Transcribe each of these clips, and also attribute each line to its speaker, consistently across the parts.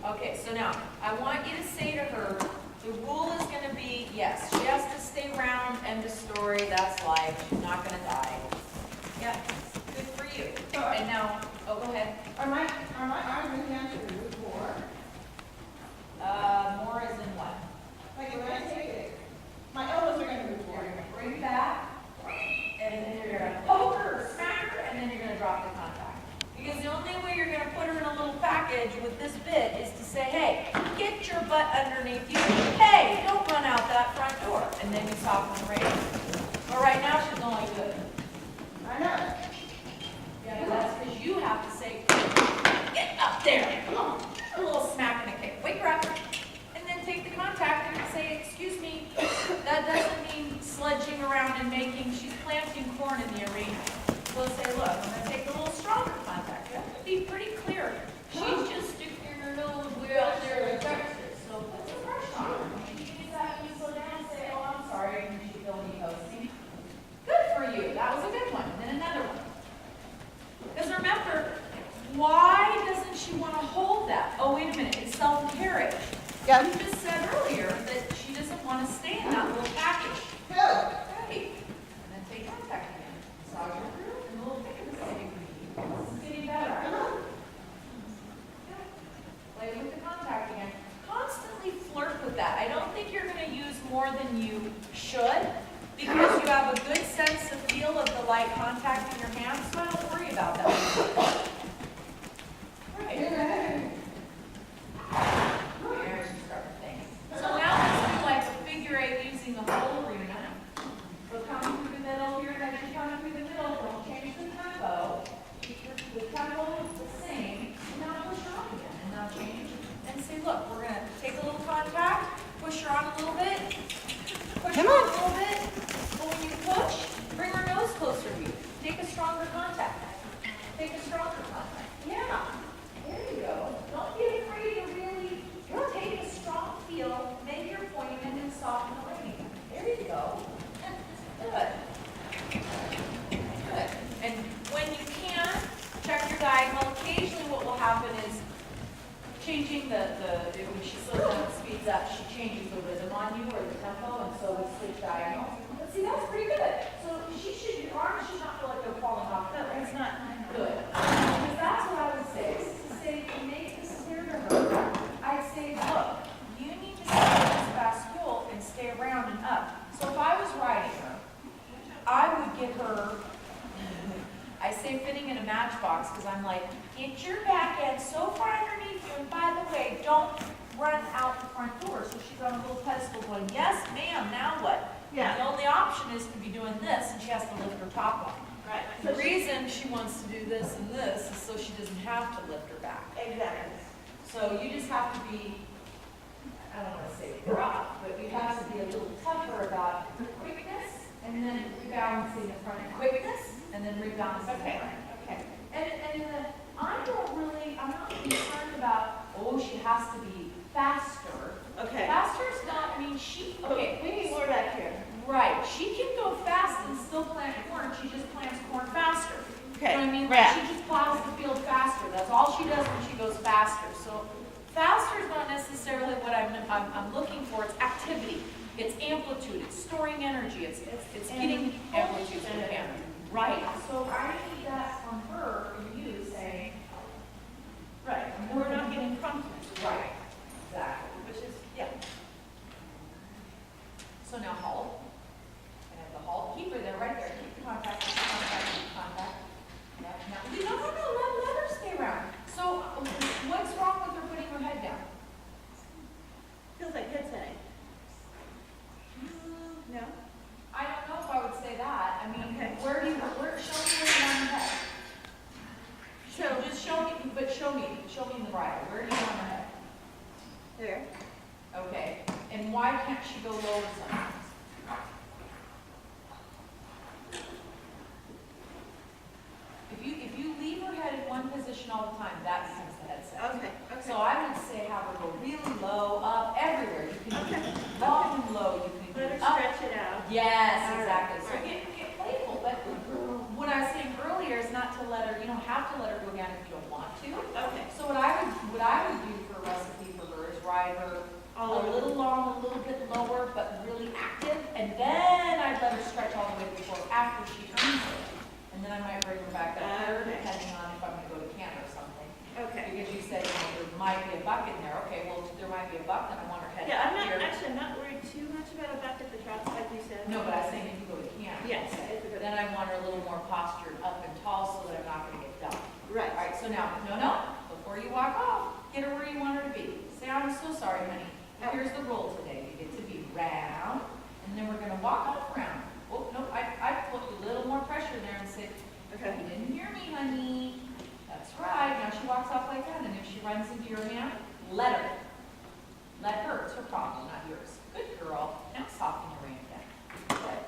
Speaker 1: Okay, so now, I want you to say to her, the rule is gonna be, yes, she has to stay around, end of story, that's life, she's not gonna die. Yep, good for you. And now, oh, go ahead.
Speaker 2: Are my arms and hands going to move more?
Speaker 1: More is in what?
Speaker 2: Like when I take it, my elbows are going to move
Speaker 1: You're
Speaker 2: more.
Speaker 1: gonna bring back, and then you're gonna poke her, smack her, and then you're gonna drop the contact. Because the only way you're gonna put her in a little package with this bit is to say, hey, get your butt underneath you. Hey, don't run out that front door. And then you soften the rein. But right now she's only good.
Speaker 2: I know.
Speaker 1: Yeah, that's because you have to say, get up there. Come on. A little smack and a kick. Wake her up. And then take the contact and say, excuse me, that doesn't mean sledging around and making, she's planting corn in the arena. So say, look, I'm going to take a little stronger contact. You have to be pretty clear. She's just sticking her nose way out there in Texas. So put some pressure on her. She gets that, you slow down and say, oh, I'm sorry, and she feels me hosting. Good for you. That was a good one. And then another one. Because remember, why doesn't she want to hold that? Oh, wait a minute. It's self-carriage.
Speaker 2: Yep.
Speaker 1: You just said earlier that she doesn't want to stay in that little package.
Speaker 2: Good.
Speaker 1: Right. And then take contact again. Massage her through, and a little finger sitting. This is getting better. Yeah. Play with the contact again. Constantly flirt with that. I don't think you're going to use more than you should, because you have a good sense of feel of the light contact in your hands, so I don't worry about that. Right. There's your start thing. So now let's do like a figure eight using the whole arena. We're coming through the middle here, and as you're coming through the middle, don't change the tempo. Keep the tempo the same, and now push her on again, and now change. And say, look, we're gonna take a little contact, push her on a little bit, push her on a little bit, but when you push, bring her nose closer to you. Take a stronger contact. Take a stronger contact. Yeah, there you go. Don't be afraid to really, you'll take a strong feel, make your point, and then soften the rein. There you go. Good. Good. And when you can, check your diagonal. Occasionally what will happen is changing when she slows down and speeds up, she changes the rhythm on you or the tempo, and so we switch diagonals. But see, that's pretty good. So your arms should not feel like they're falling off. No, it's not good. Because that's what I would say. Is to say, to make this clear to her, I'd say, look, you need to stay in this fast fuel and stay around and up. So if I was riding her, I would get her, I say fitting in a matchbox, because I'm like, get your back end so far underneath you, and by the way, don't run out the front door. So she's on a little pedestal going, yes, ma'am, now what?
Speaker 2: Yeah.
Speaker 1: The only option is to be doing this, and she has to lift her top line.
Speaker 2: Right.
Speaker 1: The reason she wants to do this and this is so she doesn't have to lift her back.
Speaker 2: Exactly.
Speaker 1: So you just have to be, I don't want to say rough, but you have to be a little tougher about quickness, and then rebalancing the front. Quickness, and then rebalancing the front. Okay. And I'm not concerned about, oh, she has to be faster.
Speaker 2: Okay.
Speaker 1: Faster is not, okay.
Speaker 2: We need more back here.
Speaker 1: Right, she can go fast and still plant corn, she just plants corn faster.
Speaker 2: Okay.
Speaker 1: You know what I mean?
Speaker 2: Yeah.
Speaker 1: Like she just plows the field faster, that's all she does when she goes faster. So faster is not necessarily what I'm looking for, it's activity, it's amplitude, it's storing energy, it's getting amplitude to the camera. Right, so I need that from her, from you, saying, right, we're not getting promptness. Right, exactly, which is, yeah. So now halt. And at the halt, keep her there, right there. Keep the contact, keep the contact, keep the contact. Yeah, now, no, let her stay around. So what's wrong with her putting her head down?
Speaker 2: Feels like head setting. No?
Speaker 1: I don't know if I would say that. I mean,
Speaker 2: Okay.
Speaker 1: show me where you want her head. Just show me, but show me in the bridle. Where do you want her head?
Speaker 2: There.
Speaker 1: Okay. And why can't she go lower sometimes? If you leave her head in one position all the time, that becomes the head set.
Speaker 2: Okay.
Speaker 1: So I would say have her go really low, up, everywhere. You can do long and low. You can
Speaker 2: Let her
Speaker 1: do up.
Speaker 2: stretch it out.
Speaker 1: Yes,
Speaker 2: All right.
Speaker 1: exactly. So
Speaker 2: All right.
Speaker 1: get playful. But what I was saying earlier is not to let her. You don't have to let her go down if you don't want to.
Speaker 2: Okay.
Speaker 1: So what I would do for a recipe she earns it. And then I might bring her back up here,
Speaker 2: Okay.
Speaker 1: depending on if I'm gonna go to camp or something.
Speaker 2: Okay.
Speaker 1: Because you said, there might be a buck in there. Okay, well, if there might be a buck, then I want her headed
Speaker 2: Yeah,
Speaker 1: up here.
Speaker 2: I'm not worried too much about a buck at the trots, like you said.
Speaker 1: No, but I was saying if you go to camp.
Speaker 2: Yes.
Speaker 1: But then I want her a little more postured up and tall so that I'm not gonna get dumped.
Speaker 2: Right.
Speaker 1: All right, so now, no, before you walk off, get her where you want her to be. Say, I'm so sorry, honey. Here's the rule today. You get to be round, and then we're gonna walk off round. Oh, no, I put a little more pressure there and said,
Speaker 2: Okay.
Speaker 1: you didn't hear me, honey. That's right. Now she walks off like that, and if she runs into your hand, let her. Let her. It's her problem, not yours. Good girl. Now soften your rein again. Good.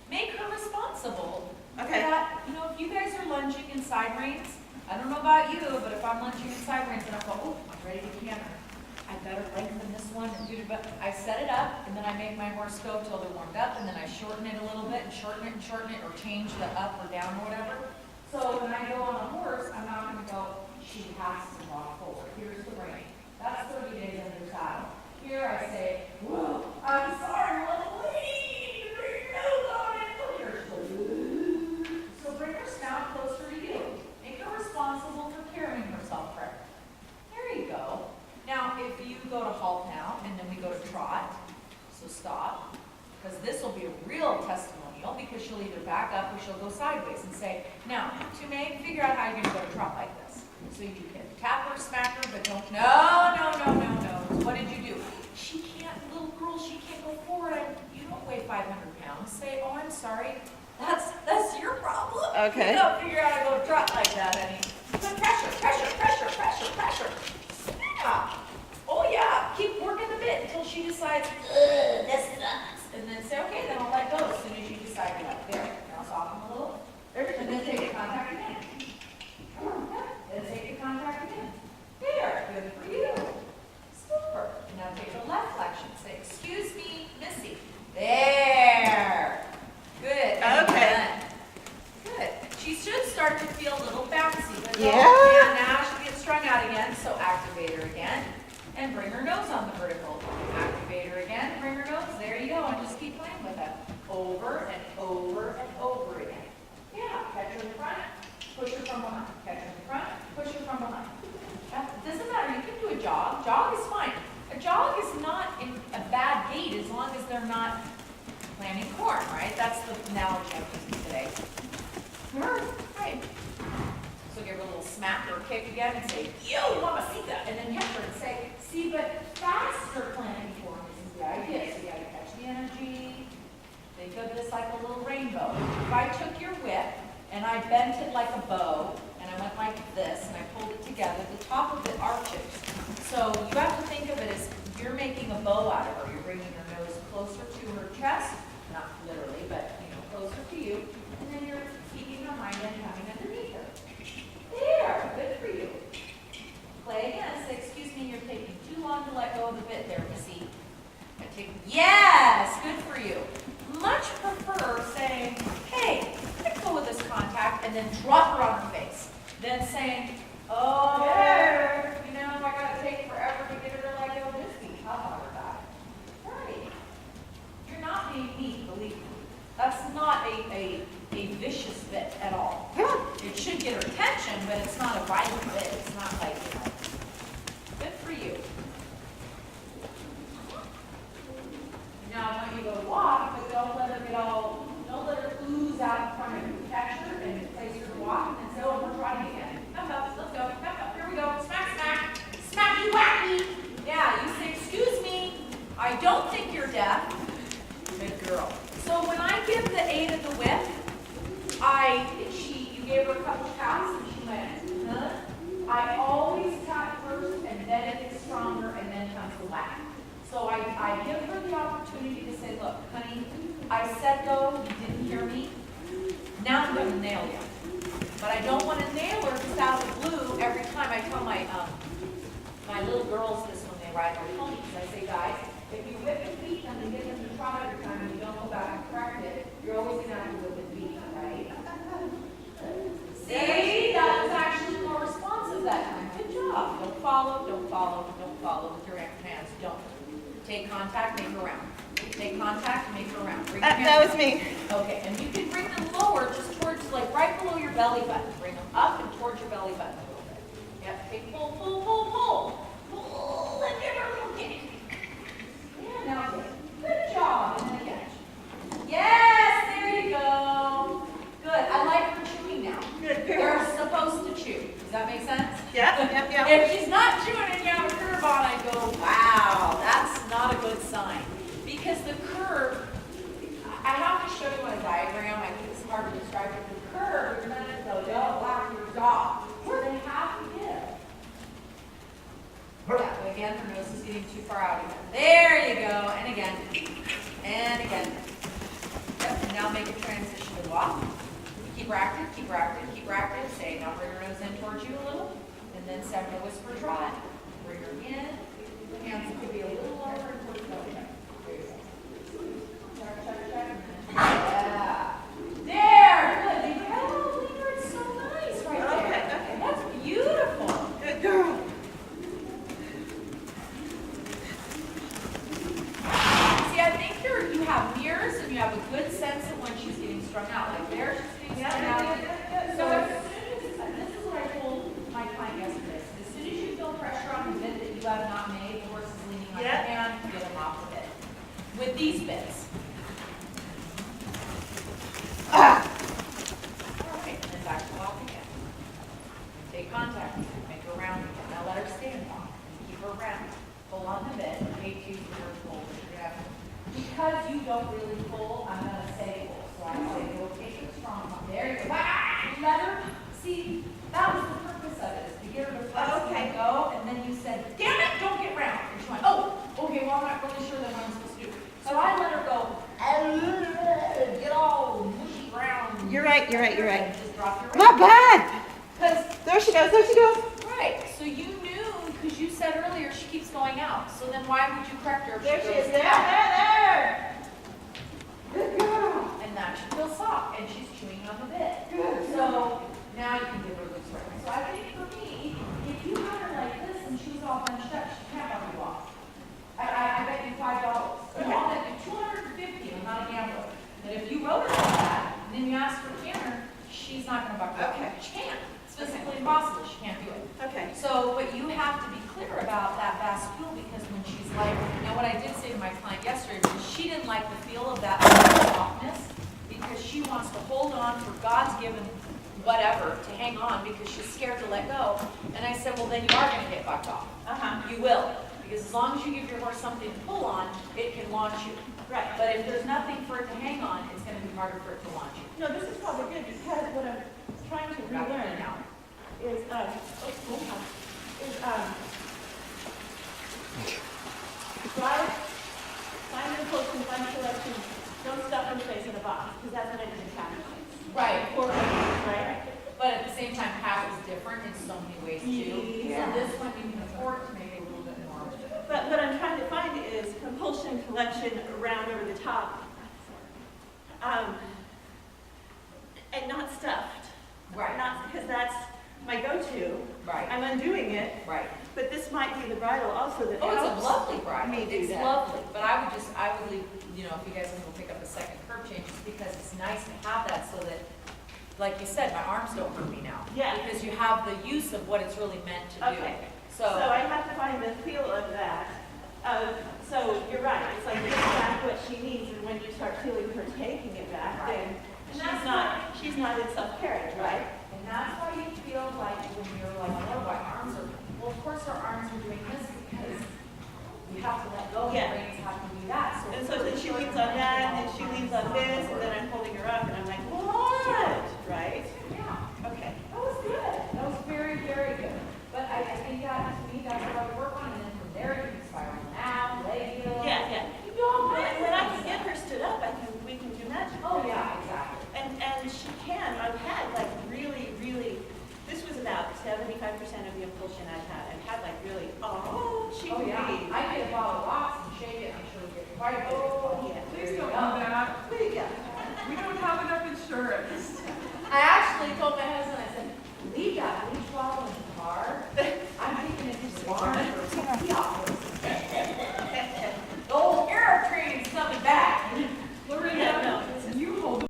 Speaker 1: Make her responsible.
Speaker 2: Okay.
Speaker 1: That, you know, if you guys are lunging in side reins, I don't know about you, but if I'm lunging in side reins and I go, oh, I'm ready to canter, I better lengthen this one and do it. But I set it up, and then I make my horse go till they're warmed up, and then I shorten it a little bit, and shorten it, or change the up or down or whatever. So when I go on a horse, I'm not going to go, she has to walk forward. Here's the rein. That's 30 days under saddle. Here I say, whoa, I'm sorry, little lady, bring your nose on it. Here she goes. So bring her snout closer to you. Make her responsible for carrying herself correctly. There you go. Now, if you go to halt now, and then we go to trot, so stop, because this will be a real testimonial, because she'll either back up or she'll go sideways and say, now, Tumay, figure out how you're going to go to trot like this. So you can tap her, smack her, but don't, no. What did you do? She can't, little girl, she can't go forward. You don't weigh 500 pounds. Say, oh, I'm sorry. That's your problem.
Speaker 2: Okay.
Speaker 1: You don't figure out how to go trot like that, honey. Put pressure. Yeah. Oh yeah, keep working the bit until she decides, this sucks. And then say, okay, then I'll let go as soon as you decide to let. There, now soften a little. And then take the contact again. Then take the contact again. There, good for you. Super. And now take the left flexion. Say, excuse me, Missy. There. Good. And
Speaker 2: Okay.
Speaker 1: done. Good. She should start to feel a little bouncy. But
Speaker 2: Yeah.
Speaker 1: Now she gets strung out again, so activate her again. And bring her nose on the vertical. Activate her again, bring her nose. There you go, and just keep playing with it. Over and over and over again. Yeah, catch her in front, push her from behind. Catch her in front, push her from behind. That doesn't matter, you can do a jog. Jog is fine. A jog is not in a bad gait as long as they're not planting corn, right? That's the analogy I'm using today. Right. So give her a little smack or kick again and say, yo, mamacita, and then hit her and say, see, but faster planting form is the idea. So you gotta catch the energy. Think of this like a little rainbow. If I took your whip and I bent it like a bow, and I went like this, and I pulled it together, the top of it arches. So you have to think of it as you're making a bow out of her. You're bringing her nose closer to her chest, not literally, but closer to you, and then you're keeping her hind end coming underneath her. There, good for you. Play again. Say, excuse me, you're taking too long to let go of the bit there, Missy. Yes, good for you. Much prefer saying, hey, let go of this contact, and then drop her on her face. Then saying, oh, I gotta take forever to get her to let go of this beat. How about her back? Right. You're not being mean, believe me. That's not a vicious bit at all. It should get her attention, but it's not a violent bit. It's not like, good for you. Now, I want you to go walk, but don't let her ooze out in front of you. Catch her and place her to walk, and say, oh, we're trying again. Come up, let's go, come up, here we go. Smack, smacky whacky. Yeah, you say, excuse me, I don't think you're deaf. Good girl. So when I give the aid of the whip, you gave her a couple taps and she went, huh? I always tap first and then it gets stronger and then comes the whack. So I give her the opportunity to say, look, honey, I said go, you didn't hear me. Now I'm going to nail you. But I don't want to nail her just out of the blue every time. I tell my little girls this when they ride their ponies. I say, guys, if you whip and beat them and get them to trot every time and you don't go back and correct it, you're always going to have to whip and beat them, right? See, that was actually more responsive that time. Good job. Don't follow with your hands. Don't. Take contact, make her round. Take contact, make her round. Bring your hands
Speaker 2: That was
Speaker 1: up.
Speaker 2: me.
Speaker 1: Okay, and you can bring them lower belly button. Bring them up and towards your belly button a little bit. Yep, take pull, pull, pull, pull. Pull and give her a little kick. Yeah, now kick. Good job. And then again. Yes, there you go. Good. I like her chewing now.
Speaker 2: Good.
Speaker 1: They're supposed to chew. Does that make sense?
Speaker 2: Yeah.
Speaker 1: If she's not chewing and you have a curve on, I go, wow, that's not a good sign. Because the curve, I have to show you on a diagram. I think it's hard to describe it. The curve, you're going to go, yo, whack your jaw. Where they have to give. Yeah, but again, her nose is getting too far out again. There you go. And again. And again. Yep, and now make a transition to walk. Keep her active, keep her active, keep her active. Say, now bring her nose in towards you a little. And then step to whisper trot. Bring her in. Hands could be a little lower towards the belly. There you go. Check. Yeah. There. Good. Leave her. Oh, leave her. It's so nice right there.
Speaker 2: Okay.
Speaker 1: That's beautiful.
Speaker 2: Good girl.
Speaker 1: See, I think you have mirrors and you have a good sense of when she's getting strung out. Like there, she's getting strung out. So as soon as, this is what I told my client yesterday. As soon as you feel pressure on the bit that you have not made, the horse is leaning on your hand, get them off the bit. With these bits. All right, and then back to walk again. Take contact, make her round again. Now let her stand on. Keep her round. Pull on the bit. Hate to use the word pull, but you're gonna have to. Because you don't really pull, I'm going to say pull. So I say, go take it strong one. There you go. Ah, let her. See, that was the purpose of it, is to get her to flex and go. And then you said, damn it, don't get round. And she went, oh, okay, well, I'm not really sure that's what I'm supposed to do. So I let her go, get all mushy round.
Speaker 2: You're right.
Speaker 1: And just drop your
Speaker 2: Not bad.
Speaker 1: Because,
Speaker 2: There she goes.
Speaker 1: right, so you knew, because you said earlier she keeps going out. So then why would you correct her if
Speaker 2: There
Speaker 1: she
Speaker 2: she
Speaker 1: goes
Speaker 2: is. There. Good girl.
Speaker 1: And now she feels soft, and she's chewing on the bit.
Speaker 2: Good.
Speaker 1: So now you can give her loose rein. So I think for me, if you had her like this and she was all bunched up, she can't run you off. I bet you $5. I'll bet you $250. I'm not a gambler. But if you wrote her like that, and then you ask for a canter, she's not going to buck you off.
Speaker 2: Okay.
Speaker 1: She can't. It's physically impossible. She can't do it.
Speaker 2: Okay.
Speaker 1: So, but you have to be clear about that vestibule, because when she's like, now what I did say to my client yesterday was she didn't like the feel of that softness, because she wants to hold on for God's given whatever to hang on, because she's scared to let go. And I said, well, then you are going to get bucked off. You will, because as long as you give your horse something to pull on, it can launch you.
Speaker 2: Right.
Speaker 1: But if there's nothing for it to hang on, it's going to be harder for it to launch you.
Speaker 2: No, this is probably good because what I'm trying to
Speaker 1: Back in
Speaker 2: relearn
Speaker 1: now.
Speaker 2: is drive, find an approach and find selection. Don't stuff in the face in a box, because that's what I did in Canada.
Speaker 1: Right.
Speaker 2: Right?
Speaker 1: But at the same time, half is different in so many ways too.
Speaker 2: Yeah.
Speaker 1: So this one you can afford to make it a little bit more.
Speaker 2: But what I'm trying to find is compulsion, collection, round over the top. And not stuffed.
Speaker 1: Right.
Speaker 2: Not because that's my go-to.
Speaker 1: Right.
Speaker 2: I'm undoing it,
Speaker 1: Right.
Speaker 2: but this might be the bridle also that
Speaker 1: Oh, it's a
Speaker 2: helps.
Speaker 1: lovely bridle.
Speaker 2: me do
Speaker 1: It's
Speaker 2: that.
Speaker 1: lovely. But I would leave, you know, if you guys want to pick up a second curve change, just because it's nice to have that so that, like you said, my arms don't hurt me now.
Speaker 2: Yeah.
Speaker 1: Because you have the use of what it's really meant to do.
Speaker 2: Okay.
Speaker 1: So,
Speaker 2: So I have to find the feel of that. So you're right, it's like giving back what she needs, and when you start feeling her taking it back, then she's not in self-carriage, right?
Speaker 1: and that's why you feel like when you're like, oh, my arms are, well, of course our arms are doing this because we have to let go, and
Speaker 2: Yeah.
Speaker 1: the brains have to do that.
Speaker 2: And so then she leans on that, and then she leans on this, and then I'm holding her up, and I'm like, what? Right?
Speaker 1: Yeah.
Speaker 2: Okay.
Speaker 1: That was good. That was very, very good. But I think that, to me, that's what I would work on, and then from there you can spiral out, leg heel.
Speaker 2: Yeah.
Speaker 1: You do all kinds of
Speaker 2: When I can
Speaker 1: things.
Speaker 2: get her stood up, we can do magic.
Speaker 1: Oh, yeah, exactly.
Speaker 2: And she can. I've had like really, this was about 75% of the impulsion I've had. I've had like really, she
Speaker 1: Oh,
Speaker 2: can
Speaker 1: yeah.
Speaker 2: be.
Speaker 1: I get a bottle of rocks and shake it, I'm sure we get quite a bit.
Speaker 2: Yeah.
Speaker 3: Please don't do that.
Speaker 2: There you go.
Speaker 3: We don't have enough insurance.
Speaker 1: I actually told my husband, I said, leave that leash bottle in